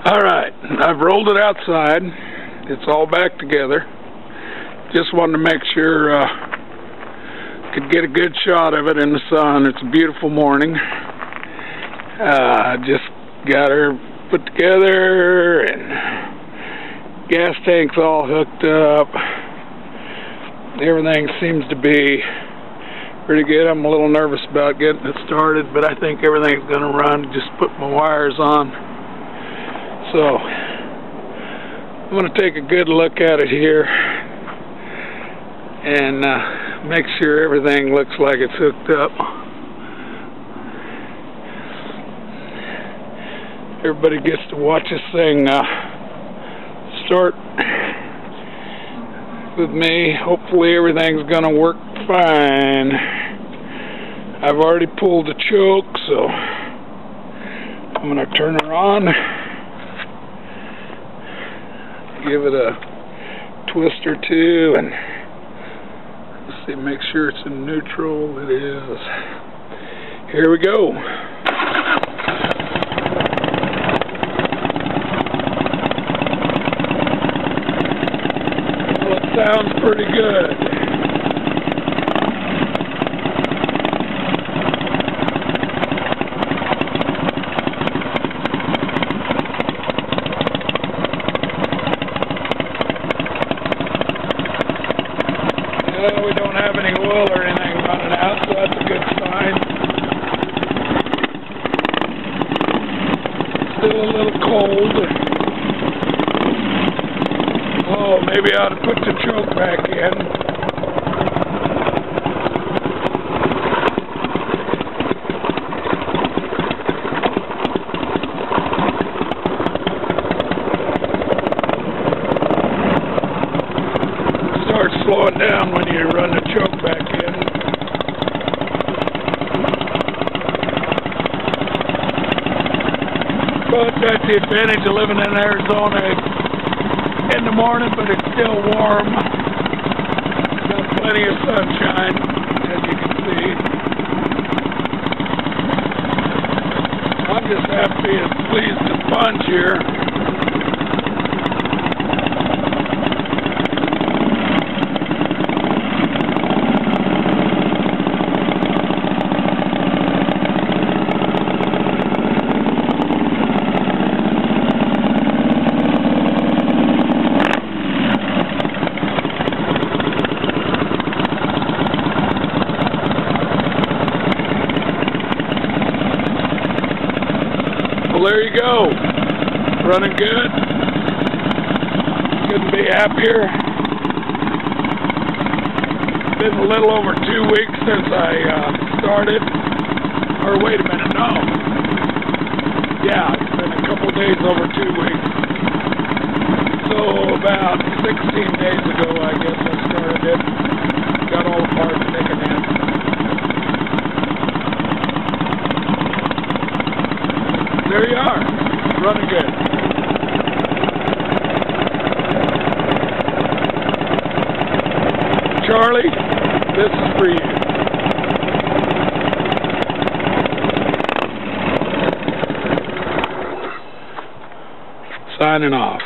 Alright, I've rolled it outside. It's all back together. Just wanted to make sure could get a good shot of it in the sun. It's a beautiful morning. Just got her put together and gas tank's all hooked up. Everything seems to be pretty good. I'm a little nervous about getting it started, but I think everything's going to run. Just put my wires on. So I'm going to take a good look at it here and make sure everything looks like it's hooked up. Everybody gets to watch this thing start with me. Hopefully everything's going to work fine. I've already pulled the choke, so I'm going to turn her on. Give it a twist or two and let's see, make sure it's in neutral. It is. Here we go. Well, it sounds pretty good. We don't have any oil or anything running out, so that's a good sign. Still a little cold. Oh, maybe I ought to put the choke back in. Slowing down when you run the choke back in. But that's the advantage of living in Arizona. It's in the morning, but it's still warm. Got plenty of sunshine, as you can see. I'm just happy and pleased to sponge here. Well, there you go. Running good. Couldn't be happier. Been a little over 2 weeks since I started. Or wait a minute, no. Yeah, it's been a couple days over 2 weeks. So about 16 days ago, I guess I started it. Got all the parts taken in. There you are, running good. Charlie, this is for you. Signing off.